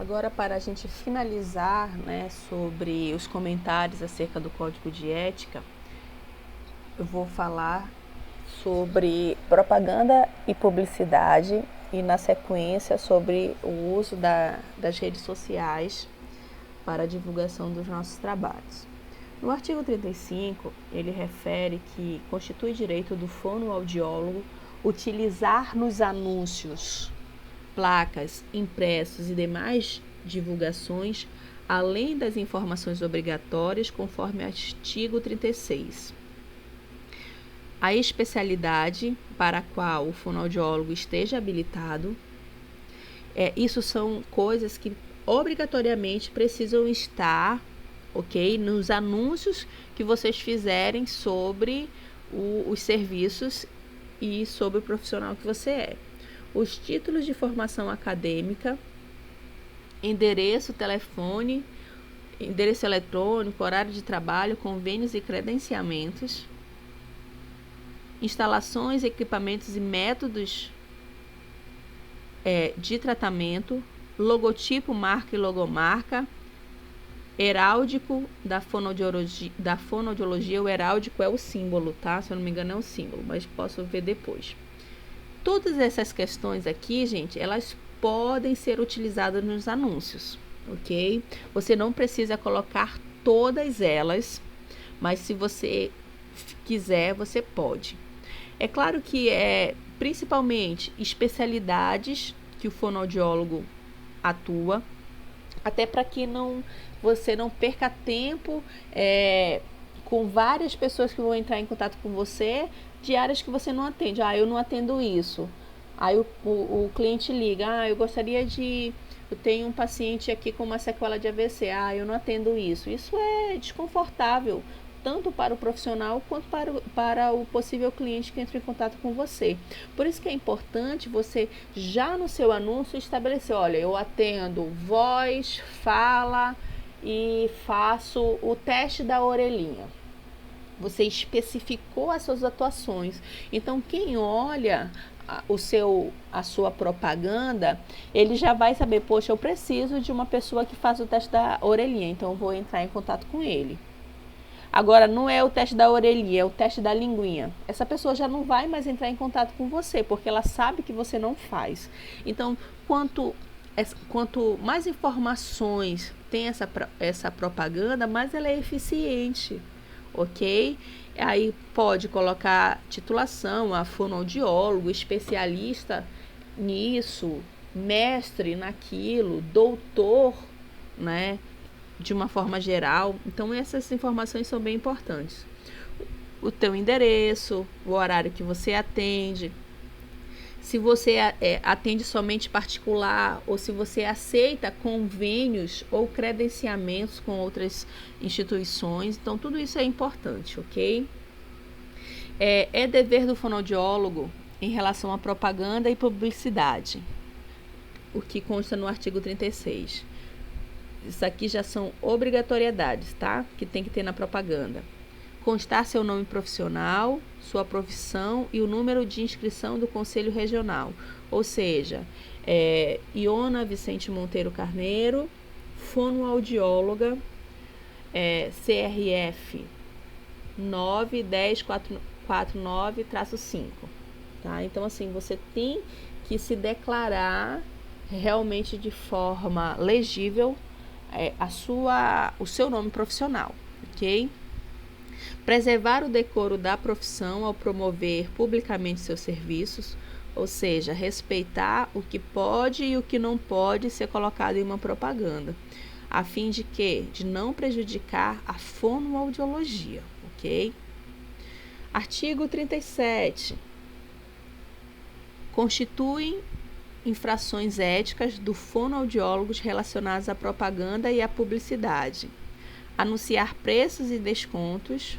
Agora, para a gente finalizar, né, sobre os comentários acerca do Código de Ética, eu vou falar sobre propaganda e publicidade e, na sequência, sobre o uso das redes sociais para a divulgação dos nossos trabalhos. No artigo 35, ele refere que constitui direito do fonoaudiólogo utilizar nos anúncios, placas, impressos e demais divulgações, além das informações obrigatórias, conforme o artigo 36. A especialidade para a qual o fonoaudiólogo esteja habilitado, isso são coisas que obrigatoriamente precisam estar, ok, nos anúncios que vocês fizerem sobre os serviços e sobre o profissional que você é. Os títulos de formação acadêmica, endereço, telefone, endereço eletrônico, horário de trabalho, convênios e credenciamentos, instalações, equipamentos e métodos de tratamento, logotipo, marca e logomarca, heráldico da fonoaudiologia. O heráldico é o símbolo, tá? Se eu não me engano é o símbolo, mas posso ver depois. Todas essas questões aqui, gente, elas podem ser utilizadas nos anúncios, ok? Você não precisa colocar todas elas, mas se você quiser, você pode. É claro que principalmente especialidades que o fonoaudiólogo atua, até para que você não perca tempo com várias pessoas que vão entrar em contato com você de áreas que você não atende. Eu não atendo isso. Aí o cliente liga, eu tenho um paciente aqui com uma sequela de AVC, eu não atendo isso. Isso é desconfortável, tanto para o profissional quanto para o possível cliente que entra em contato com você. Por isso que é importante você, já no seu anúncio, estabelecer, olha, eu atendo voz, fala e faço o teste da orelhinha. Você especificou as suas atuações. Então, quem olha a sua propaganda, ele já vai saber, poxa, eu preciso de uma pessoa que faça o teste da orelhinha, então eu vou entrar em contato com ele. Agora, não é o teste da orelhinha, é o teste da linguinha. Essa pessoa já não vai mais entrar em contato com você, porque ela sabe que você não faz. Então, quanto mais informações tem essa propaganda, mais ela é eficiente, ok? Aí pode colocar titulação, a fonoaudiólogo, especialista nisso, mestre naquilo, doutor, né? De uma forma geral. Então essas informações são bem importantes. O teu endereço, o horário que você atende, se você atende somente particular ou se você aceita convênios ou credenciamentos com outras instituições. Então tudo isso é importante, ok? É dever do fonoaudiólogo em relação à propaganda e publicidade, o que consta no artigo 36. Isso aqui já são obrigatoriedades, tá? Que tem que ter na propaganda. Constar seu nome profissional, sua profissão e o número de inscrição do Conselho Regional. Ou seja, Iona Vicente Monteiro Carneiro, fonoaudióloga, CRF 91049-5. Tá? Então, assim, você tem que se declarar realmente de forma legível o seu nome profissional, ok? Preservar o decoro da profissão ao promover publicamente seus serviços, ou seja, respeitar o que pode e o que não pode ser colocado em uma propaganda, a fim de quê? De não prejudicar a fonoaudiologia, ok? Artigo 37. Constituem infrações éticas do fonoaudiólogos relacionadas à propaganda e à publicidade. Anunciar preços e descontos,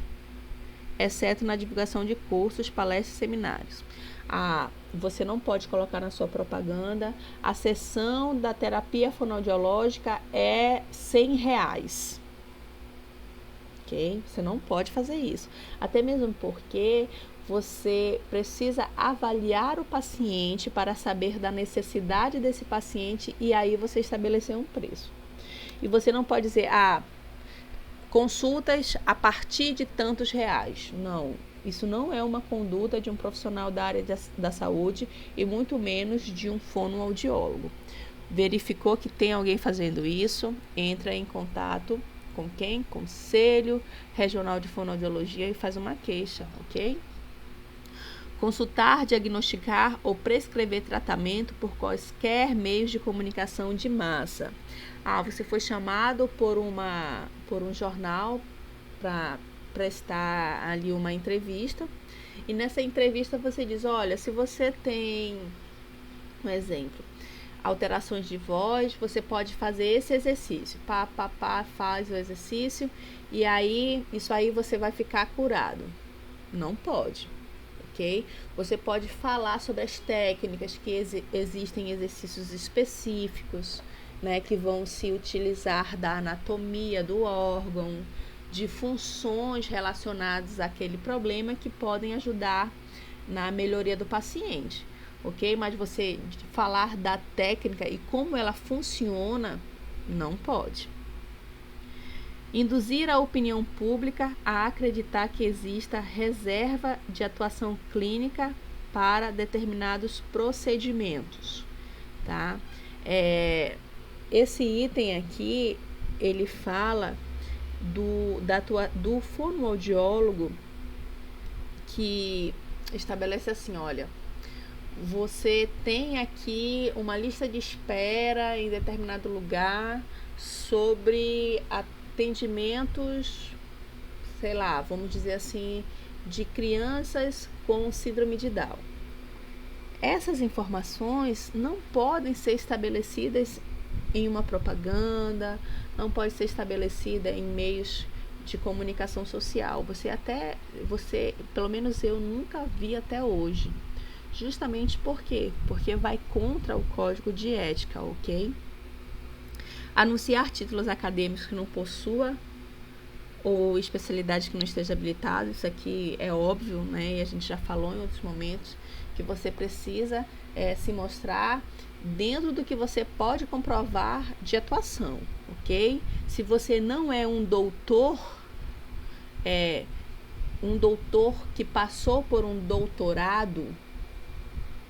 exceto na divulgação de cursos, palestras e seminários. Você não pode colocar na sua propaganda, a sessão da terapia fonoaudiológica é R$100. Ok? Você não pode fazer isso. Até mesmo porque você precisa avaliar o paciente para saber da necessidade desse paciente e aí você estabelecer um preço. E você não pode dizer, consultas a partir de tantos reais. Não, isso não é uma conduta de um profissional da área da saúde e muito menos de um fonoaudiólogo. Verificou que tem alguém fazendo isso, entra em contato com quem? Conselho Regional de Fonoaudiologia e faz uma queixa, ok? Consultar, diagnosticar ou prescrever tratamento por quaisquer meios de comunicação de massa. Você foi chamado por um jornal para prestar ali uma entrevista e nessa entrevista você diz, olha, se você tem, um exemplo, alterações de voz, você pode fazer esse exercício, faz o exercício e aí, isso aí você vai ficar curado. Não pode. Okay? Você pode falar sobre as técnicas que existem exercícios específicos, né, que vão se utilizar da anatomia do órgão, de funções relacionadas àquele problema que podem ajudar na melhoria do paciente, ok? Mas você falar da técnica e como ela funciona, não pode. Induzir a opinião pública a acreditar que exista reserva de atuação clínica para determinados procedimentos, tá? Esse item aqui, ele fala do fonoaudiólogo que estabelece assim, olha, você tem aqui uma lista de espera em determinado lugar sobre atendimentos, sei lá, vamos dizer assim, de crianças com síndrome de Down. Essas informações não podem ser estabelecidas em uma propaganda, não pode ser estabelecida em meios de comunicação social. Você, pelo menos eu nunca vi até hoje. Justamente por quê? Porque vai contra o código de ética, ok? Anunciar títulos acadêmicos que não possua ou especialidade que não esteja habilitado, isso aqui é óbvio, né? E a gente já falou em outros momentos que você precisa se mostrar dentro do que você pode comprovar de atuação, ok? Se você não é um doutor que passou por um doutorado,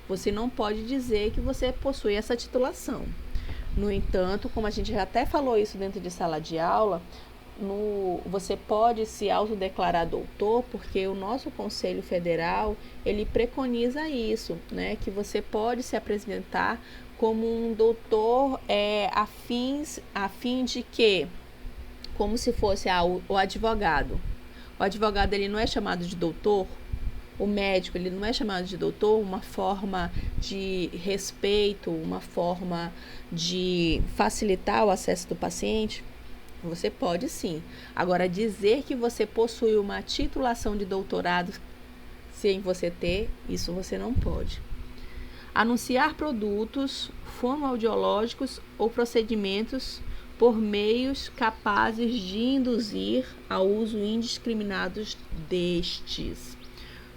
você não pode dizer que você possui essa titulação. No entanto, como a gente já até falou isso dentro de sala de aula, você pode se autodeclarar doutor, porque o nosso Conselho Federal, ele preconiza isso, né? Que você pode se apresentar como um doutor a fim de que, como se fosse o advogado. O advogado, ele não é chamado de doutor. O médico, ele não é chamado de doutor, uma forma de respeito, uma forma de facilitar o acesso do paciente. Você pode sim. Agora, dizer que você possui uma titulação de doutorado sem você ter, isso você não pode. Anunciar produtos fonoaudiológicos ou procedimentos por meios capazes de induzir ao uso indiscriminado destes.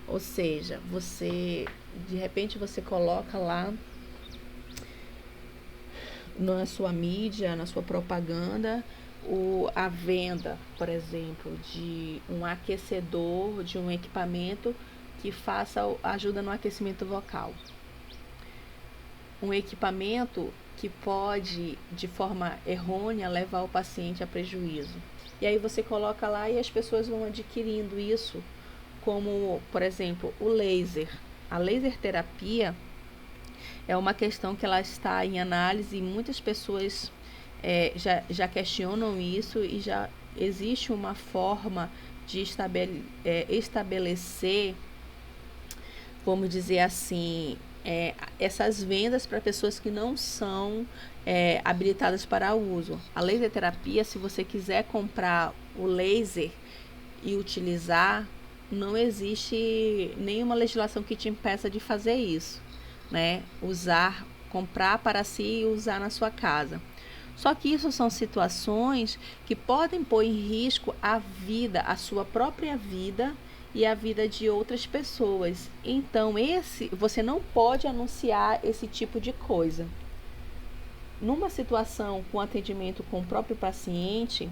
Ou seja, de repente você coloca lá na sua mídia, na sua propaganda, a venda, por exemplo, de um aquecedor, de um equipamento que ajuda no aquecimento vocal. Um equipamento que pode, de forma errônea, levar o paciente a prejuízo. E aí você coloca lá e as pessoas vão adquirindo isso, como, por exemplo, o laser. A laser terapia é uma questão que ela está em análise e muitas pessoas já questionam isso e já existe uma forma de estabelecer, vamos dizer assim, essas vendas para pessoas que não são habilitadas para uso. A laser terapia, se você quiser comprar o laser e utilizar, não existe nenhuma legislação que te impeça de fazer isso, né? Comprar para si e usar na sua casa. Só que isso são situações que podem pôr em risco a sua própria vida e a vida de outras pessoas. Então, você não pode anunciar esse tipo de coisa. Numa situação com atendimento com o próprio paciente,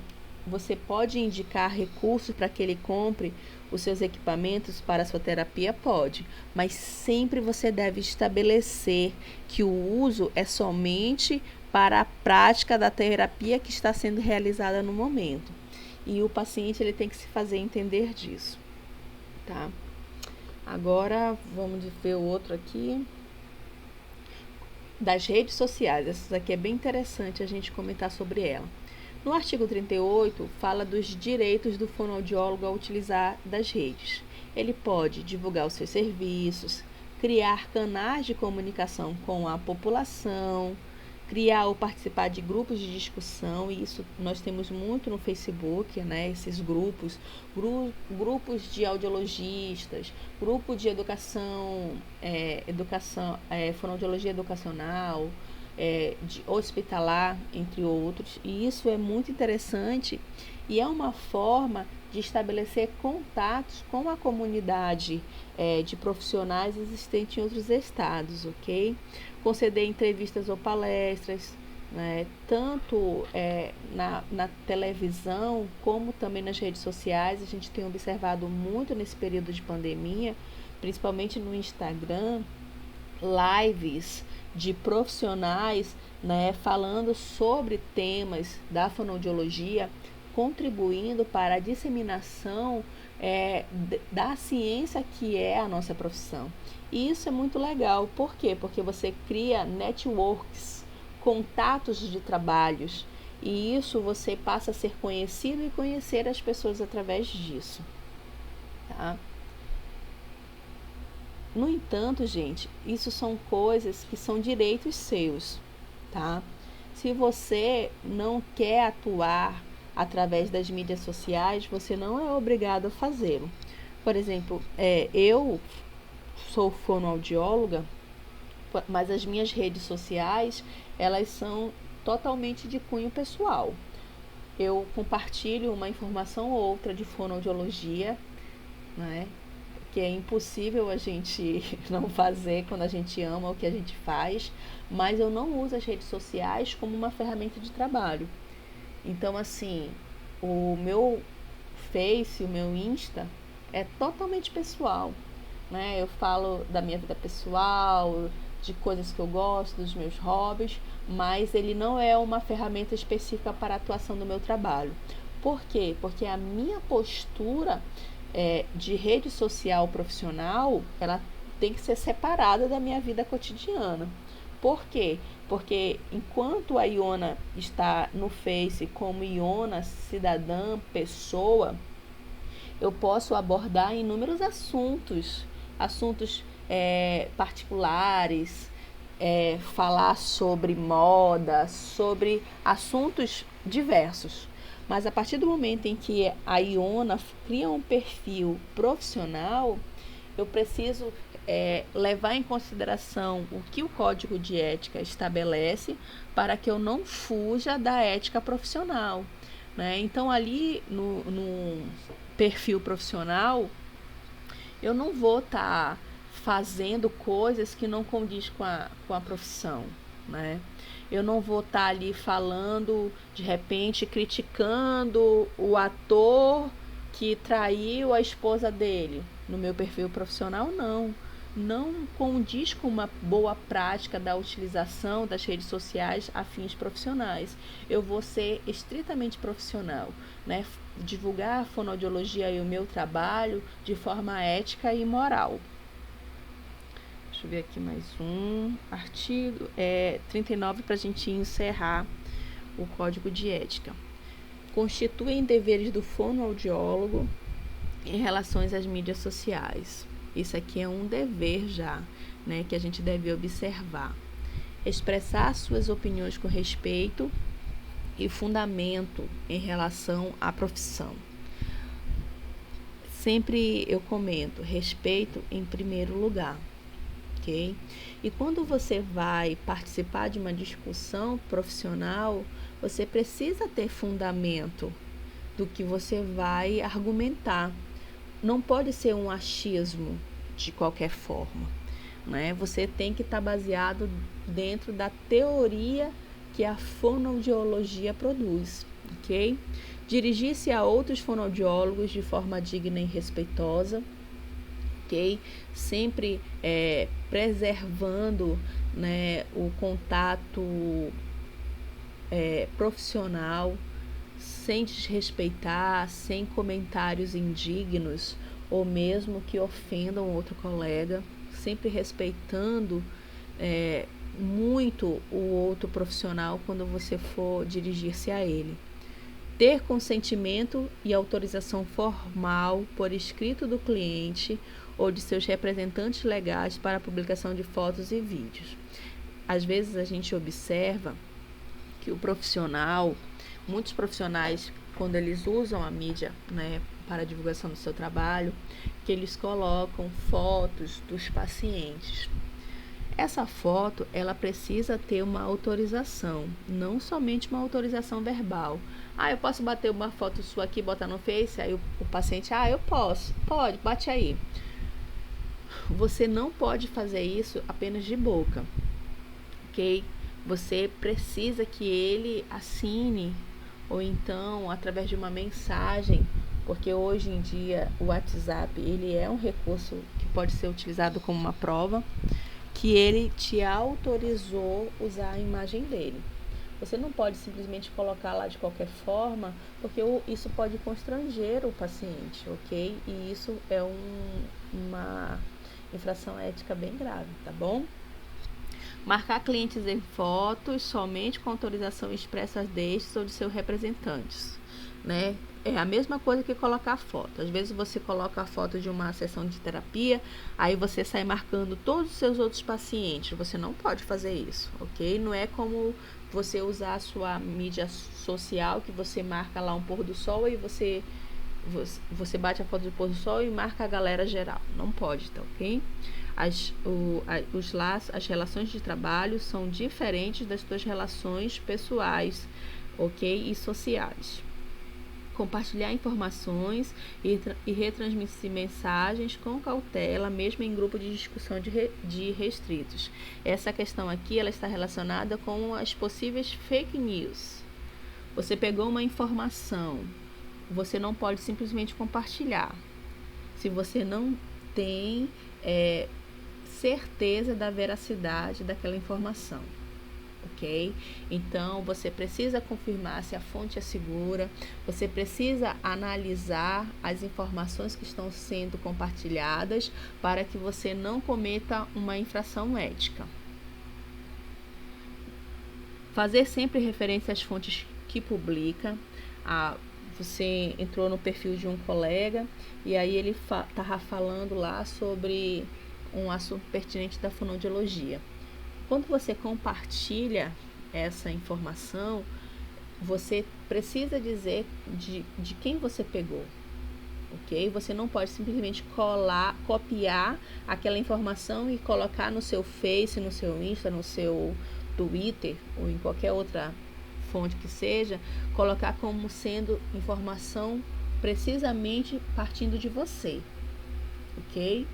você pode indicar recursos para que ele compre os seus equipamentos para a sua terapia? Pode, mas sempre você deve estabelecer que o uso é somente para a prática da terapia que está sendo realizada no momento. E o paciente ele tem que se fazer entender disso, tá? Agora vamos ver o outro aqui. Das redes sociais, essa aqui é bem interessante a gente comentar sobre ela. No artigo 38, fala dos direitos do fonoaudiólogo a utilizar das redes. Ele pode divulgar os seus serviços, criar canais de comunicação com a população, criar ou participar de grupos de discussão, e isso nós temos muito no Facebook, né? Esses grupos de audiologistas, grupo de fonoaudiologia educacional, de hospitalar, entre outros, e isso é muito interessante e é uma forma de estabelecer contatos com a comunidade de profissionais existente em outros estados, ok? Conceder entrevistas ou palestras, né? Tanto na televisão como também nas redes sociais. A gente tem observado muito nesse período de pandemia, principalmente no Instagram, lives de profissionais, né, falando sobre temas da fonoaudiologia, contribuindo para a disseminação da ciência que é a nossa profissão. E isso é muito legal. Por quê? Porque você cria networks, contatos de trabalhos, e isso você passa a ser conhecido e conhecer as pessoas através disso, tá? No entanto, gente, isso são coisas que são direitos seus, tá? Se você não quer atuar através das mídias sociais, você não é obrigado a fazê-lo. Por exemplo, eu sou fonoaudióloga, mas as minhas redes sociais, elas são totalmente de cunho pessoal. Eu compartilho uma informação ou outra de fonoaudiologia, né? Que é impossível a gente não fazer quando a gente ama o que a gente faz, mas eu não uso as redes sociais como uma ferramenta de trabalho. Então, assim, o meu Face, o meu Insta é totalmente pessoal, né? Eu falo da minha vida pessoal, de coisas que eu gosto, dos meus hobbies, mas ele não é uma ferramenta específica para a atuação do meu trabalho. Por quê? Porque a minha postura de rede social profissional, ela tem que ser separada da minha vida cotidiana. Por quê? Porque enquanto a Iona está no Face como Iona, cidadã, pessoa, eu posso abordar inúmeros assuntos particulares, falar sobre moda, sobre assuntos diversos. Mas a partir do momento em que a Iona cria um perfil profissional, eu preciso levar em consideração o que o Código de Ética estabelece para que eu não fuja da ética profissional, né? Então, ali no perfil profissional, eu não vou estar fazendo coisas que não condiz com a profissão, né? Eu não vou estar ali falando, de repente, criticando o ator que traiu a esposa dele. No meu perfil profissional, não condiz com uma boa prática da utilização das redes sociais a fins profissionais. Eu vou ser estritamente profissional, né? Divulgar a fonoaudiologia e o meu trabalho de forma ética e moral. Deixa eu ver aqui mais um artigo, 39, para a gente encerrar o Código de Ética. Constituem deveres do fonoaudiólogo em relação às mídias sociais. Isso aqui é um dever já, né, que a gente deve observar. Expressar suas opiniões com respeito e fundamento em relação à profissão. Sempre eu comento, respeito em primeiro lugar. Okay? E quando você vai participar de uma discussão profissional, você precisa ter fundamento do que você vai argumentar. não pode ser um achismo de qualquer forma, né? Você tem que estar baseado dentro da teoria que a fonoaudiologia produz, ok? Dirigir-se a outros fonoaudiólogos de forma digna e respeitosa, ok? Sempre preservando, né, o contato profissional, sem desrespeitar, sem comentários indignos ou mesmo que ofendam outro colega, sempre respeitando muito o outro profissional quando você for dirigir-se a ele. Ter consentimento e autorização formal por escrito do cliente ou de seus representantes legais para a publicação de fotos e vídeos. Às vezes a gente observa que muitos profissionais, quando eles usam a mídia, né, para a divulgação do seu trabalho, que eles colocam fotos dos pacientes. Essa foto, ela precisa ter uma autorização, não somente uma autorização verbal. Eu posso bater uma foto sua aqui e botar no Face? Aí o paciente, eu posso. Pode, bate aí. Você não pode fazer isso apenas de boca, ok? Você precisa que ele assine, ou então através de uma mensagem, porque hoje em dia o WhatsApp, ele é um recurso que pode ser utilizado como uma prova, que ele te autorizou usar a imagem dele. Você não pode simplesmente colocar lá de qualquer forma, porque isso pode constranger o paciente, ok? E isso é uma infração ética bem grave, tá bom? Marcar clientes em fotos somente com autorização expressa destes ou de seus representantes, né? É a mesma coisa que colocar foto. Às vezes você coloca a foto de uma sessão de terapia, aí você sai marcando todos os seus outros pacientes. Você não pode fazer isso, ok? Não é como você usar a sua mídia social, que você marca lá um pôr do sol e você bate a foto do pôr do sol e marca a galera geral. Não pode, tá ok? As relações de trabalho são diferentes das suas relações pessoais, ok? E sociais. Compartilhar informações e retransmitir mensagens com cautela, mesmo em grupo de discussão de restritos. Essa questão aqui, ela está relacionada com as possíveis fake news. Você pegou uma informação, você não pode simplesmente compartilhar, se você não tem certeza da veracidade daquela informação. Ok? Então, você precisa confirmar se a fonte é segura, você precisa analisar as informações que estão sendo compartilhadas para que você não cometa uma infração ética. Fazer sempre referência às fontes que publica. Você entrou no perfil de um colega e aí ele estava falando lá sobre um assunto pertinente da fonoaudiologia. Quando você compartilha essa informação, você precisa dizer de quem você pegou, ok? Você não pode simplesmente copiar aquela informação e colocar no seu Face, no seu Insta, no seu Twitter ou em qualquer outra fonte que seja, colocar como sendo informação precisamente partindo de você, ok?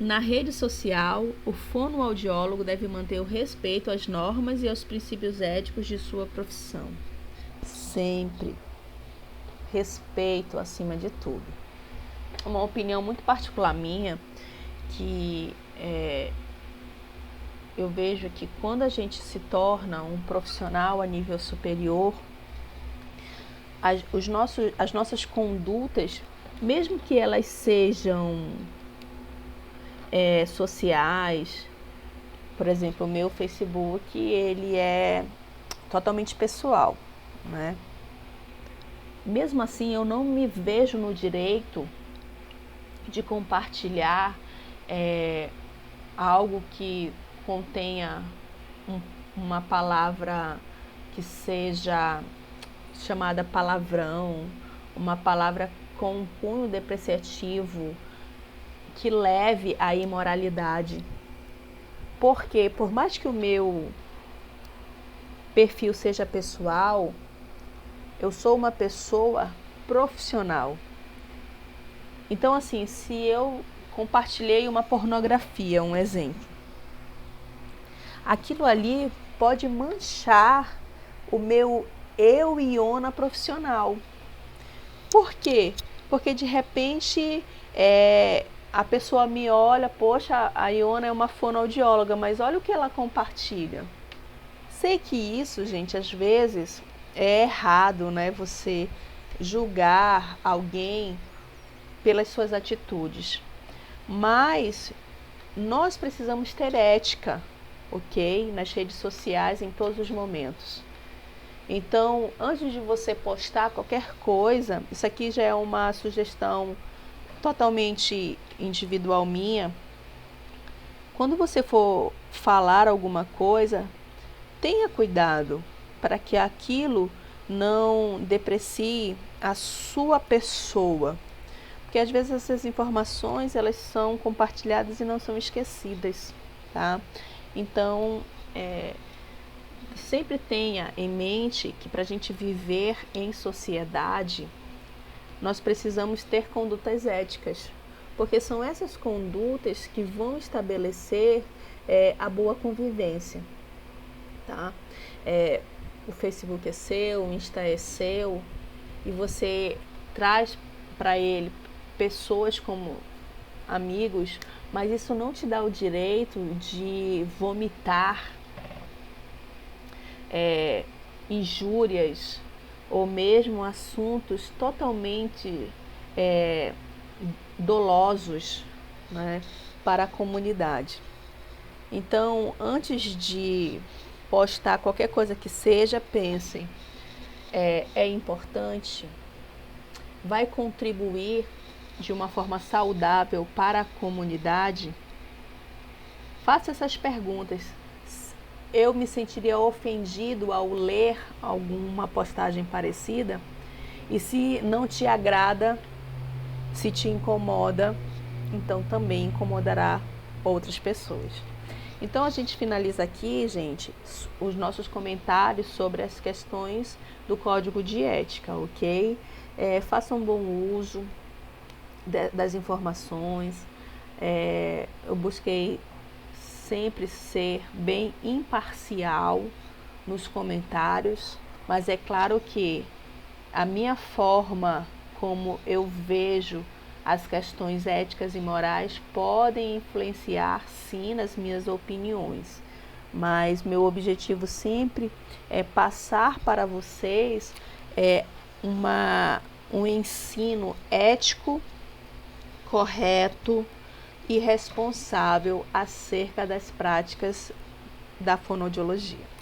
Na rede social, o fonoaudiólogo deve manter o respeito às normas e aos princípios éticos de sua profissão. Sempre. Respeito acima de tudo. Uma opinião muito particular minha, que eu vejo que quando a gente se torna um profissional a nível superior, as nossas condutas, mesmo que elas sejam sociais, por exemplo, o meu Facebook, ele é totalmente pessoal, né? Mesmo assim, eu não me vejo no direito de compartilhar algo que contenha uma palavra que seja chamada palavrão, uma palavra com um cunho depreciativo que leve à imoralidade. Porque, por mais que o meu perfil seja pessoal, eu sou uma pessoa profissional, Então, assim, se eu compartilhei uma pornografia, um exemplo, aquilo ali pode manchar o meu eu Iona profissional. Por quê? Porque de repente a pessoa me olha, poxa, a Iona é uma fonoaudióloga, mas olha o que ela compartilha. Sei que isso, gente, às vezes é errado, né? Você julgar alguém pelas suas atitudes. Mas nós precisamos ter ética, ok? Nas redes sociais, em todos os momentos. Então, antes de você postar qualquer coisa, isso aqui já é uma sugestão totalmente individual minha. Quando você for falar alguma coisa, tenha cuidado para que aquilo não deprecie a sua pessoa. Porque às vezes essas informações elas são compartilhadas e não são esquecidas, tá? Então, sempre tenha em mente que para a gente viver em sociedade, nós precisamos ter condutas éticas, porque são essas condutas que vão estabelecer a boa convivência, tá? O Facebook é seu, o Insta é seu, e você traz para ele pessoas como amigos, mas isso não te dá o direito de vomitar injúrias ou mesmo assuntos totalmente dolosos, né, para a comunidade. Então, antes de postar qualquer coisa que seja, pensem, é importante? Vai contribuir de uma forma saudável para a comunidade? Faça essas perguntas. Eu me sentiria ofendido ao ler alguma postagem parecida? E se não te agrada, se te incomoda, então também incomodará outras pessoas. Então a gente finaliza aqui, gente, os nossos comentários sobre as questões do Código de Ética, ok? Façam bom uso das informações. Eu busquei sempre ser bem imparcial nos comentários, mas é claro que a minha forma como eu vejo as questões éticas e morais podem influenciar sim nas minhas opiniões, mas meu objetivo sempre é passar para vocês um ensino ético, correto e responsável acerca das práticas da fonoaudiologia.